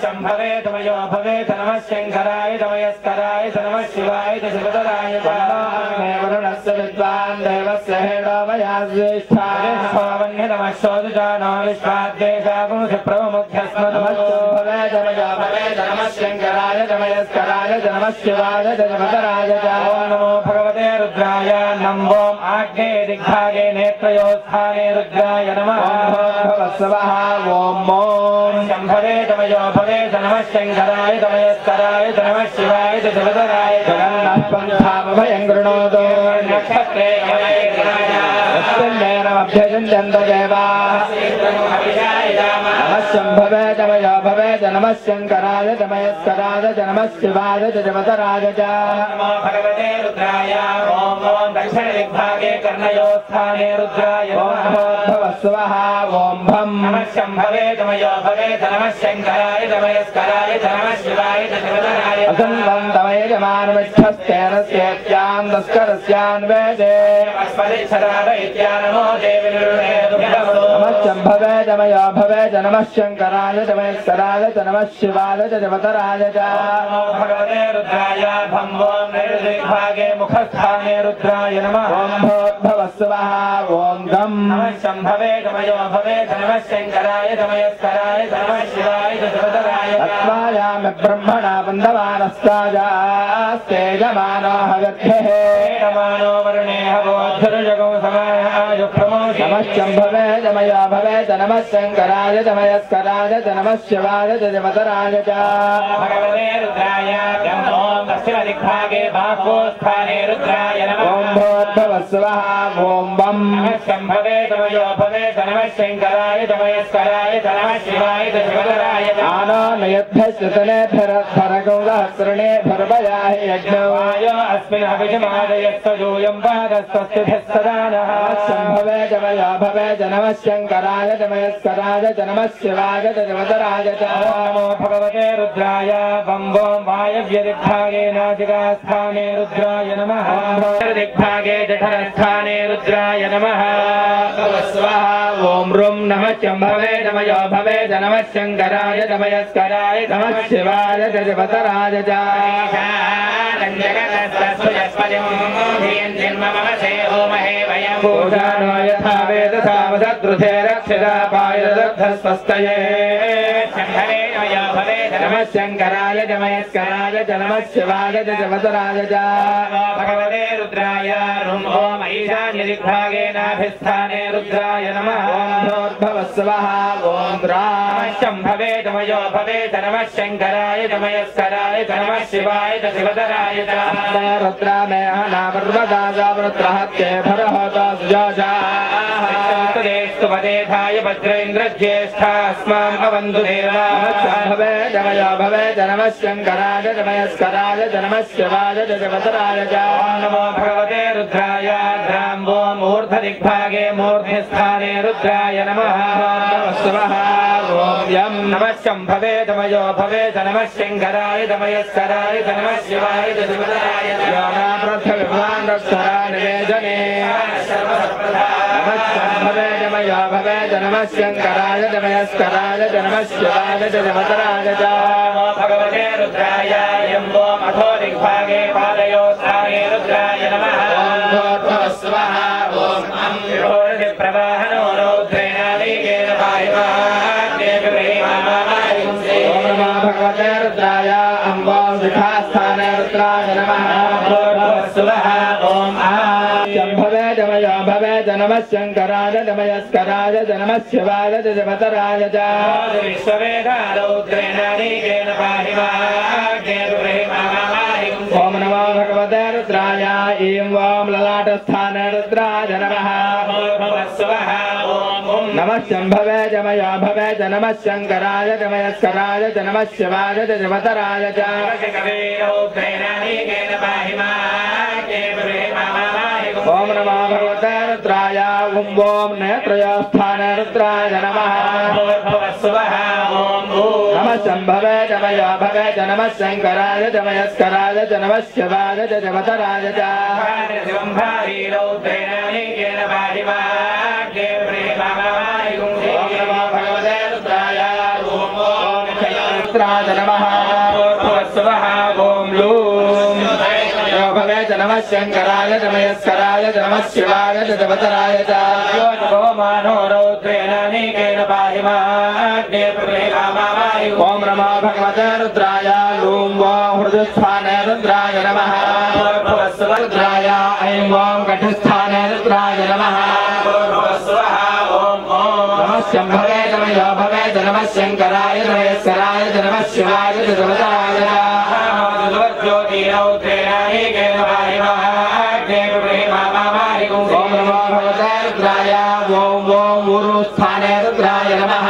शंभवे तमयो भवे नमः शंकराय तमयस्कराय नमः शिवाय शिवतराय वरुणस्य विद्वान् देवस्य हेडोमया ज्येष्ठाय स्वावन्य नमः शोदजानो विश्वाद्वेषागुंसि प्रमुख्यस्मभवे तमयो भवे नमः शंकराय तमयस्कराय नमः शिवाय शिवतराय नमो भगवते रुद्राय नमो आग्ने दिग्भागे नेत्रयोत्थाने रुद्राय नमः भवस्वः ओम शंभवे तमयो भवे नमः शंकराय तमयस्कराय नमः शिवाय शिवतराय जगन्नाथपन्थामभयं गृणोतु नक्षत्रे नमः शंभवे तमयो भवे नमः शंकराय तमयस्कराय नमः शिवाय शिवतराय नमो भगवते रुद्राय ओम ओम दक्षिण दिग्भागे कर्णयोत्थाने रुद्राय नमः भवस्वः ओम भं नमः शंभवे तमयो भवे नमः शंकराय तमयस्कराय नमः शिवाय शिवतराय असंवं तमयजमानमिच्छस्तेन स्येत्यान् तस्करस्यान् वेदे अस्मदिच्छराद इत्यानमो देविर्वे नमः शंभवे तमयो भवे नमः शंकराय तमयस्कराय नमः शिवाय शिवतराय नमो भगवते रुद्राय भं ओम नैर्दिग्भागे मुखस्थाने रुद्राय नमः ओम भवस्वः ओम गं नमः शंभवे तमयो भवे नमः शंकराय तमयस्कराय नमः शिवाय शिवतराय तत्त्वायामि ब्रह्मणा वन्दमानस्ताजास्तेजमानो हविर्भिः नमानो वरुणे हवोद्धुर्जगो समायाय प्रमोषि नमः शंभवे तमयो भवे नमः शंकराय तमयस्कराय नमः शिवाय शिवतराय भगवते रुद्राय ओम दक्षिणदिग्भागे बाह्वोत्थाने रुद्राय नमः ओम भवस्वः ओम वं नमः शंभवे तमयो भवे नमः शंकराय तमयस्कराय नमः शिवाय शिवतराय आनो नयद्धश्रुतनेभरगौरहस्रणे भर्वयाहि यज्ञो वायो अस्मिन् अभिषमादयस्तजूयं पादस्तस्तिभिः सदा नः शंभवे तमयो भवे नमः शंकराय तमयस्कराय नमः शिवाय शिवतराय नमो भगवते रुद्राय वं वों वायव्यदिग्भागे नासिकास्थाने रुद्राय नमः दिग्भागे जठरस्थाने रुद्राय नमः ओम रुं नमः शंभवे तमयो भवे नमः शंकराय तमयस्कराय नमः शिवाय शिवतराय पूजानो यथा वेदसामसदृशे रक्षिता पायदग्धस्वस्तये नमः शंकराय तमयस्कराय नमः शिवाय शिवतराय भगवते रुद्राय रुं ओम ईशान्यदिग्भागे नाभिस्थाने रुद्राय नमः भवस्वः ओम नमः शंभवे तमयो भवे नमः शंकराय तमयस्कराय नमः शिवाय शिवतराय रुद्रा मे अनावर्वदाजावृत्रहत्ये भरहोता सुजाषास्तुपदेधाय भद्रेन्द्रज्येष्ठास्मान् अवन्तु देवा भवे तमयो भवे नमः शंकराय तमयस्कराय नमः शिवाय शिवतराय नमो भगवते रुद्राय द्राम्बो मूर्धदिग्भागे मूर्ध्निस्थाने रुद्राय नमः ओम नमः शंभवे तमयो भवे नमः शंकराय तमयस्कराय नमः शिवाय शिवतराय योनाप्रथविभवान् रक्षरा निवेदने नमः शंभवे तमयो भवे नमः शंकराय तमयस्कराय नमः शिवाय शिवतराय नमो भगवते रुद्राय यं वों अथो दिग्भागे पादयोत्थाने रुद्राय नमः भवस्वः ओम प्रवाहनो रौद्रेण वेगेन भगवते रुद्राय अम्बों विठास्थाने रुद्राय नमः भवस्वः ओम शंभवे तमयो भवे नमः शंकराय तमयस्कराय नमः शिवाय शिवतराय विश्ववेदारौद्रेण वेगेन पाहि ओम नमो भगवते रुद्राय ऐं वों ललाटस्थाने रुद्राय नमः भवस्वः ओम नमः शंभवे तमयो भवे नमः शंकराय तमयस्कराय नमः शिवाय शिवतराय ओम नमो भगवते रुद्राय ओम वों नेत्रयोत्थाने रुद्राय नमः भवस्वः ओम नमः नमः शम्भवे तमयो भवे च नमः शङ्कराय च मयस्कराय च नमः शिवाय च जगतराय च शिवं भारी रौद्रेण पाहिमाग्ने प्रेमाय नमो भगवते रुद्राय ॐ क्षयत्राय नमः स्वः ॐ लूं भवे च नमः शङ्कराय च मयस्कराय च नमः शिवाय च जगतराय च मानो रौद्रेण पाहिमाग्ने प्रेमाय ॐ नमो भगवते रुद्राय लूं ॐ हृदस्थाने रुद्राय नमः रुद्राय ऐं ॐ कण्ठस्थाने रुद्राय नमः नमः शम्भवे तमयो भवे च नमः शङ्कराय च मयस्कराय च नमः शिवाय च जगतराय ॐ नमो भगवते रुद्राय ॐ ऊरुस्थाने रुद्राय नमः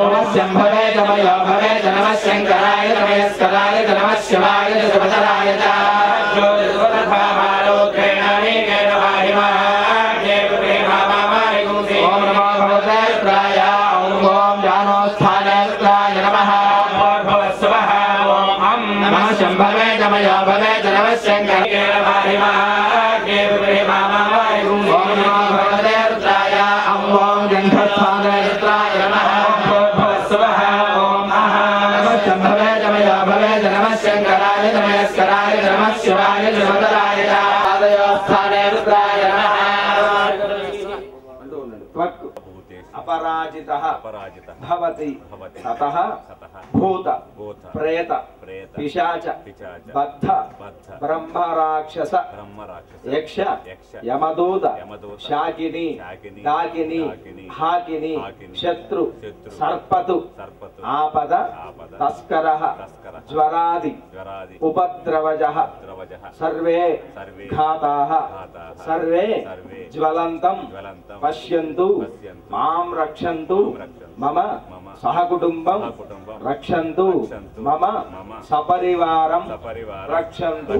नमः शम्भवे तमयो भवे च नमः शङ्कराय च मयस्कराय च नमः शिवाय च जगतराय च ॐ नमो भगवते रुद्राय ॐ जानोस्थाने रुद्राय नमः नमः शम्भवे तमयो भवे च नमः शङ्कराय ॐ नमो भगवते रुद्राय ॐ जन्धस्थाने रुद्राय नमः नमः शम्भवे तमयो भवे च नमः शङ्कराय च मयस्कराय च नमः शिवाय च जगतराय च पादयोस्थाने रुद्राय नमः अपराजितः भवति ततः भूत प्रेत पिशाच बद्ध ब्रह्मराक्षस यक्ष यमदूत शाकिनी डाकिनी हाकिनी शत्रु सर्पतु आपद तस्करः ज्वरादि उपद्रवजः सर्वे घाताः सर्वे ज्वलन्तं पश्यन्तु मां रक्षन्तु मम सहकुटुम्बं रक्षन्तु मम सपरिवारं रक्षन्तु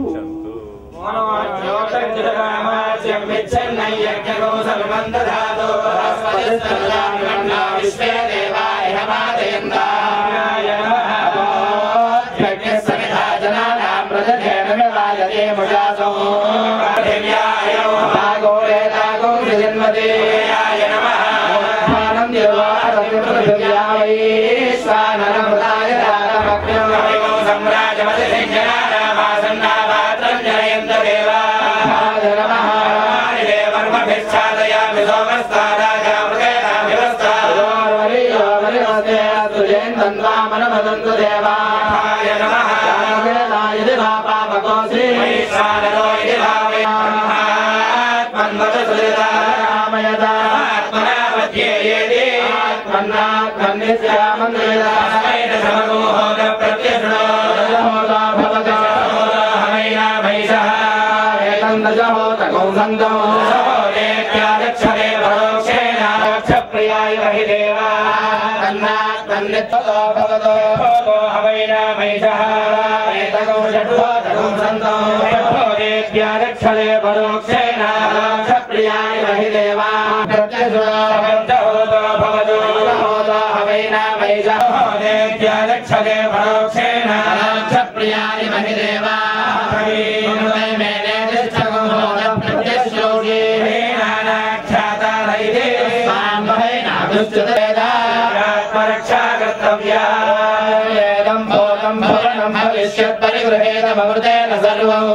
परिगृहेण सर्वं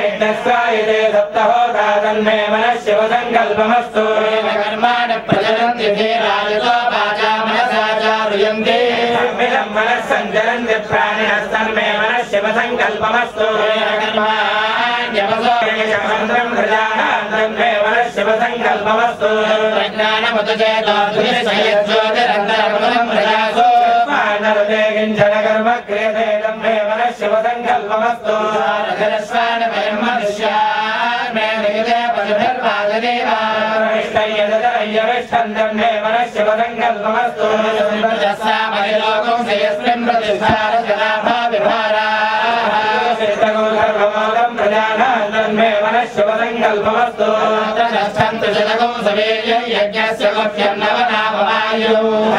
यज्ञस्यायते सप्तहोता तन्मे मनः शिवसङ्कल्पमस्तु कर्माणि प्रचलन्ति धीरायतो वाचा मनसा चारुयन्ति सम्मिलं मनः सञ्चरन्ति प्राणिनस्तन्मे मनः शिवसङ्कल्पमस्तु कर्माण्यवसो यशमन्त्रं प्रजानां तन्मे मनः शिवसङ्कल्पमस्तु प्रज्ञानमुतचेतो ज्योतिरन्तरमलं प्रजासो नरते किञ्चन कर्म क्रियते तन्मे मनः शिवसङ्कल्पमस्तु रजस्वानमयं मनुष्यान्मे निगते पशुभिर्वाददेवा इष्टय्यदयविष्ठं तन्मे मनः शिवसङ्कल्पमस्तु यस्सामहिलोकं यस्मिन् प्रतिष्ठारजनाभा विभाराः शिष्टगो सर्वमोदं प्रजानां तन्मे मनः मनश्शिवसङ्कल्पमस्तु तदच्छन्तु शतकं सवेर्यं यज्ञस्य मुख्यं नवनामवायुः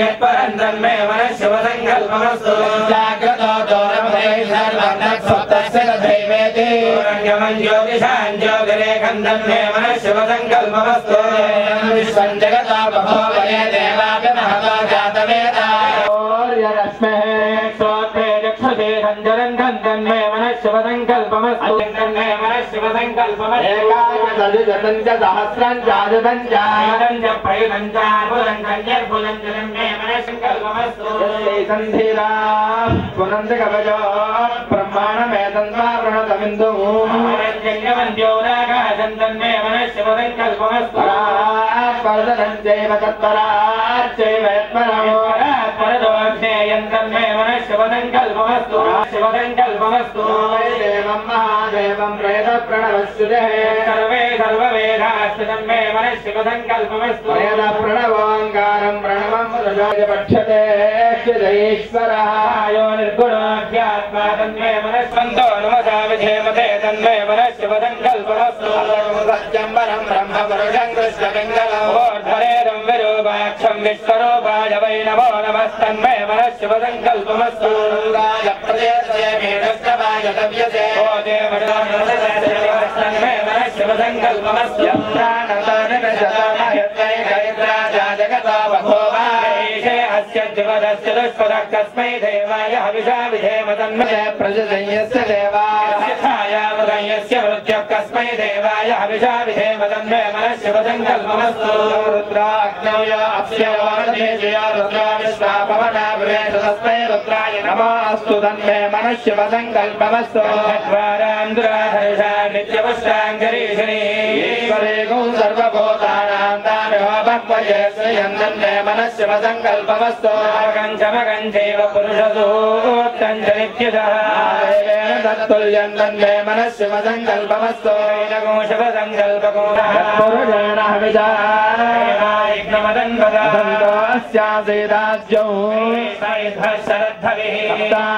यत्परं तन्मे मनश्शिवसङ्कल्पमस्तु जाग्रतो दोरमहे सर्वं दैवेति रङ्गमं ज्योतिषां ज्योतिरेकं तन्मे मनश्शिवसङ्कल्पमस्तु विश्वं जगतो बभूवये देवापि महतो जातवेदा तन्मे मनश्शिवसङ्कल्पमस्तु तन्मे मनश्शिवसङ्कल्पमस्तु एकादशदशं च सहस्रं चादशं च एतं च प्रयुतं च अर्बुदं च निर्बुदं च तन्मे मनश्शिवसङ्कल्पमस्तु सन्धिरा पुनन्ति कवचो ब्रह्माणमेतन्वा प्रणतमिन्दुः अमरज्ञवन्द्यो नागासं तन्मे मनश्शिवसङ्कल्पमस्तु परदनं चैव तत्पराच्चैव यत्परमो परदोऽध्येयं तन्मे मनश्शिवसङ्कल्पमस्तु शिवसङ्कल्पमस्तु देवं महादेवं प्रेतप्रणवस्तुते सर्वे सर्ववेदास्तु तन्मे मनश्शिवसङ्कल्पमस्तु प्रेतप्रणवोङ्कारं प्रणवं पक्षते ईश्वरः यो निर्गुणोऽध्यात्मा तन्मे मनस्वन्तो नमसा विधेमते तन्मे मनश्शिवसङ्कल्पमस्तु सत्यं परं ब्रह्म पुरुषं कृष्णपिङ्गलमोर्ध्वरेदं विरूपाक्षं विश्वरूपाय वै नमो नमस्तन्मे मनश्शिवसङ्कल्पमस्तु राजप्रदेशमेणस्तवायतव्यते ओ देवस्तन्मे मनश्शिवसङ्कल्पमस्तु जगतो बभूवा अस्य द्विपदस्य दुष्पदः कस्मै देवाय हविषा विधेम तन्मे प्रजयस्य देवास्य छायामुदयस्य मृत्युः कस्मै देवाय हविषा विधेम तन्मे मनश्शिवसङ्कल्पमस्तु रुद्राग्नौ अप्स्यवादेशया रुद्रा विश्वा पवना विवेश तस्मै रुद्राय नमोऽस्तु तन्मे मनश्शिवसङ्कल्पमस्तु द्वारान्धुराधर्षा नित्यपुष्टाङ्गरीषिणी ईश्वरे गौ सर्वभूतानां तामेव भक्वयेश्वयं तन्मे मनश्शिवसङ्कल्पमस्तु अवगञ्चमगञ्चैव पुरुषसूक्तं च नित्यशः देवेन तत्तुल्यं तन्मे मनश्शिवसङ्कल्पमस्तु शिवसङ्कल्पको पुरुषेण हविषास्यासेदाज्यौ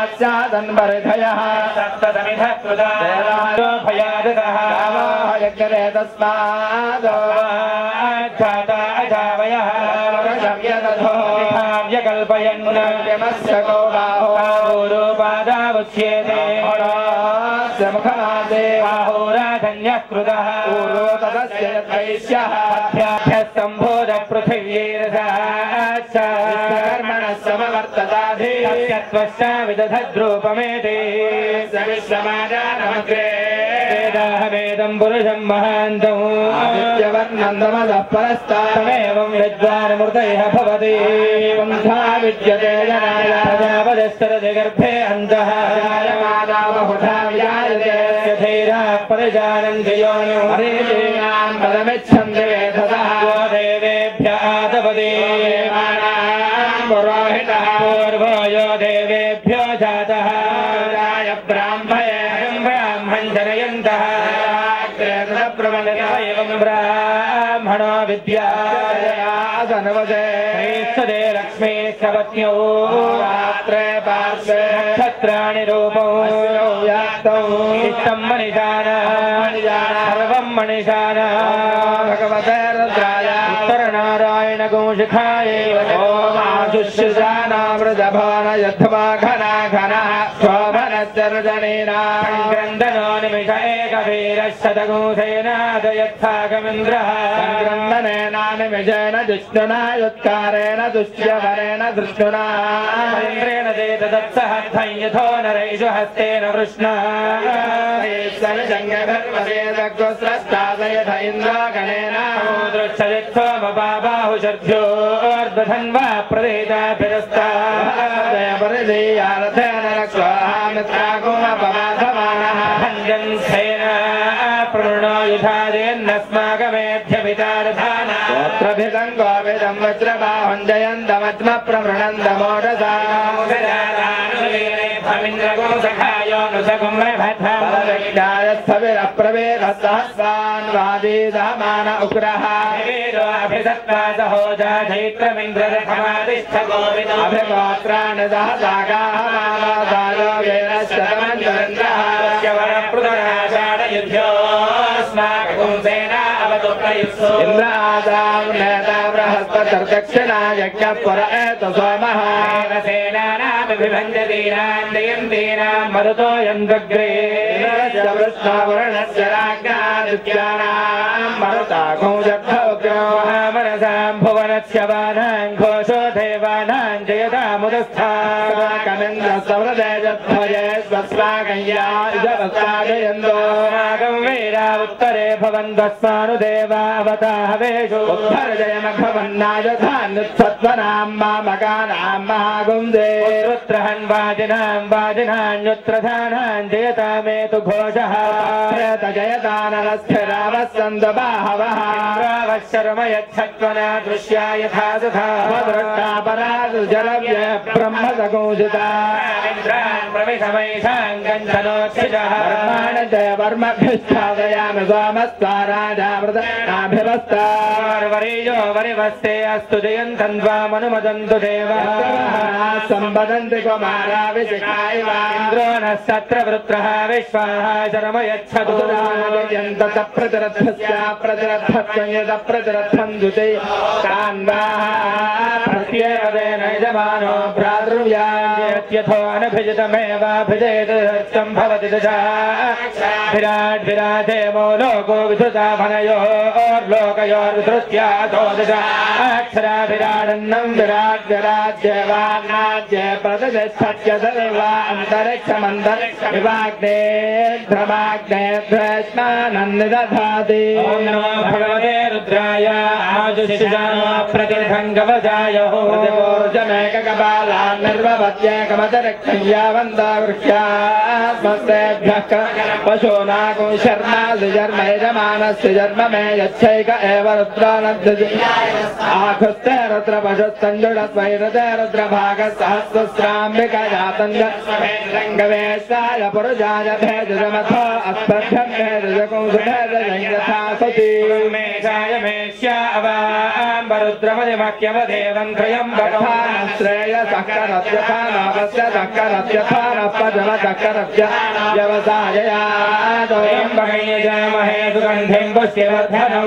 सप्तास्यादन्वर्धयः सप्तसमिधः कृता भयादतः यज्ञरे तस्माद् अजावयः कल्पयन् यमस्य गो बाहोरूपादावुच्येते मुखमादे बाहोराधन्यः कृतः ऊरो तदस्य वैश्यः अभ्याभ्यस्तम्भोध पृथिव्यैरसाच्चर्मणः समवर्तताधित्वश्च विदधद्रूपमेते स विश्वमाजानमग्रे वेदाहमेदं पुरुषं महान्तम् आदित्यवर्णन्दमदः परस्तामेवं विद्वानमृतयः भवति पन्था विद्यते जनाय प्रजापतिस्तरति गर्भे अन्तः जायमाना बहुधा विजायते यथैराः परिजानन्ति योनिं हरिणीनां पदमिच्छन्ति वेधसः देवेभ्य आतपति पुरोहितः पूर्वो यो देवेभ्यो जातः राय ब्राह्मण जनयन्तः एवं ब्राह्मणो विद्याधनवदे सदे लक्ष्मी सपत्न्यौ रात्रे पार्श्वे नक्षत्राणि रूपौ व्याप्तौ इष्टं मनिषाना सर्वं मनिषाना भगवते रुद्राय उत्तरनारायण कौशिखाय ओम आशुष्यजानामृतभान यद्वा घना घनः शोभनश्चर्जनेना ग्रन्थनो निमिष एकवीरशतगुंसेनादयत्थागमिन्द्रः ग्रन्थनेनानिमिषेण दुष्णुना युत्कारेण दुष्यवरेण दृष्णुना इन्द्रेण ते तदत्सहद्धं यथो नरैषु हस्तेन वृष्णा सृष्टादयथ इन्द्रागणेन दृक्षजित्सोमबाहुषर्भ्योर्दधन्वा प्रदेताभिरस्तादयपरिधीयारथेन रक्षोहामित्रागुमपमाधमानः भञ्जन्थेन प्रणो युधादेन्नस्माकमेध्यभितारधाना गोत्रभिदं गोविदं वज्रबाहुं जयन्तमज्मप्रमृणन्दमोढसा भविन्द्रगोसखायो नुसगुम्रभथविरप्रवेदसहस्रान् वादीदहमान उग्रः वेदोऽभिसत्त्वासहोजा चैत्रमिन्द्ररथमादिष्ठ गोविदो अभिगोत्राणि सहसागाः मानोदायो वेरश्चतमञ्जरेन्द्रः वरप्रदनाशाडयुद्ध इंद्रादां नेता बृहस्पतिर्दक्षिणा यज्ञपुर एत सोमः सेनानामभिभञ्जतीनां जयन्तीनां मरुतो यन्द्रग्रे वृष्णावरणस्य राज्ञादित्यानां मरुताघो जग्धोग्रहामनसां भुवनस्य वानां घोषो देवानां जयतामुदस्था कमिन्द्रसवृदेजध्वजे स्वस्वागय्या इदवस्वागयन्दो मागं वीरा उत्तरे भवन्वस्मानुदेवावताहवेषु उत्तरजयमघवन्नायधान्युत्सत्वनां मामकानां महागुंदे रुद्रहन् वाजिनां जयतामेतु घोषः जयताननस्य रामः सन्दबाहवः शर्म यच्छत्वना दृश्या यथा तथा जलव्य ब्रह्मसगोजिता प्रविशमैषाङ्गञ्चनोक्षितः वर्मभिष्ठादयामि सोमस्ताराजामृतनाभिवस्तार्वरीयो वरिवस्ते अस्तु जयन्तन् त्वामनुमदन्तु देवः सम्पदन्ति कुमाराविशिखायन्द्रो नः सत्र वृत्रः विश्वाः शर्म यच्छतु प्रतिरथस्य प्रतिरथत्वं यद प्रतिरथं दुते तान्वाः प्रत्येवेन यजमानो भ्रातृव्यायत्यथो अनभिजितमेवाभिजयत् सत्यं भवति दशा विराट् विराजेमो लोको विधृता भनयोर्लोकयोर्विधृत्यातो दशा अक्षरा विराडन्नं विराट् विराज्यवान्नाज्ये प्रतिष्ठत्य सर्वा अन्तरिक्षमन्तरिक्ष विवाग्ने ध्रवाग्ने ध्वेष्मानन्निदधाति ॐ नमो भगवते रुद्राय आजुषिजानो प्रतिर्भङ्गवजाय प्रतिपूर्जमेककपालान् निर्ववत्येकमतिरिक्तं यावन्तो वृक्ष्यास्मस्तेभ्यः पशूनागो शर्मासि जर्म यजमानस्य जर्म मे यच्छैक एव रुद्रानद्दति आखुस्ते रुद्रपशुस्तञ्जुडद्वैरते रुद्रभागसहस्रस्राम्बिका जातञ्जङ्गवेशाय पुरुषाय भेजमथो अस्मभ्यं भेजकंसुभेदयथा सती मेषाय मेष्या अवाम्बरुद्रमदिमक्यवदेवं त्रयं श्रेयसक्करत्यथा नवस्य सक्करत्यथानपजवसक्करत्य व्यवसाययादोऽयं वहैयजामहे सुगन्धिं पुष्यवर्धनौ